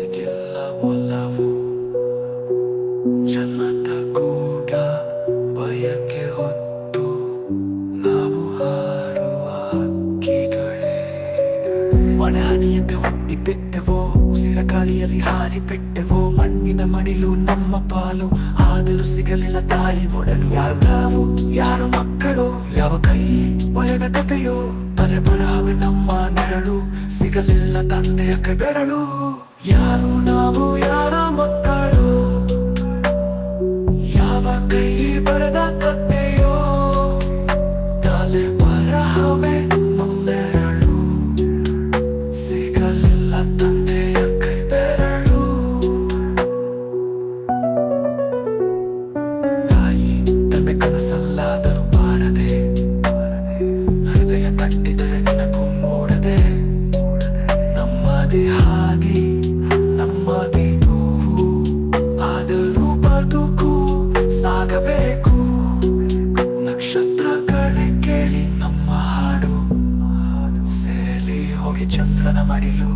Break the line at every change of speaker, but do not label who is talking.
ಸಿಗಿಲ್ಲ ಒಲವು ಜನ್ಮದ ಕೂಡ ಬಯಕೆ ಹೊತ್ತು ನಾವು ಹಾರುವ ಹಕ್ಕಿಗಳೇ. ಮಳೆ ಹನಿಯಂತೆ ಒಟ್ಟಿ ಬಿಟ್ಟೆವೋ, ಉಸಿರ ಗಾಳಿಯಲ್ಲಿ ಹಾರಿ ಬಿಟ್ಟೆವೋ, ಮಣ್ಣಿನ ಮಡಿಲು ನಮ್ಮ ಪಾಲು ಆದರೂ ಸಿಗಲಿಲ್ಲ ತಾಯಿ ಒಡಲು. ಯಾರು ಯಾರು ಮಕ್ಕಳು, ಯಾವ ಕೈ ಬಯದ ಕಥೆಯೋ, ತಲೆ ಬರಹವೆ ನಮ್ಮ ನೆರಳು, ಸಿಗಲಿಲ್ಲ ತಂದೆಯ ಕೈ ಬೆರಳು. ಯಾರು ನಾವು ಯಾರ ಮಕ್ಕಳು, ಯಾವ ಕೈ ಬರೆದ ಕಥೆಯೋ, ತಲೆ ಬರಹವೆ ನಮ್ಮ ನೆರಳು, ಸಿಗಲಿಲ್ಲ ತಂದೆಯ ಕೈ ಬೆರಳು. ತಾಯಿ ತಂದೆ ಕನಸಲ್ಲಾದರೂ ಬಾರದೆ, ಹೃದಯ ಕಟ್ಟಿದರೆ ನೆನಪು ಮೂಡದೆ, ನಮ್ಮದೇ ಹಾದಿ ನಮ್ಮದೇ ನೋವು, ಆದರೂ ಬದುಕು ಸಾಗಬೇಕು. ನಕ್ಷತ್ರಗಳೇ ಕೇಳಿ ನಮ್ಮ ಹಾಡು, ಸೇಲಿ ಹೋಗಿ ಚಂದ್ರನ ಮಡಿಲು.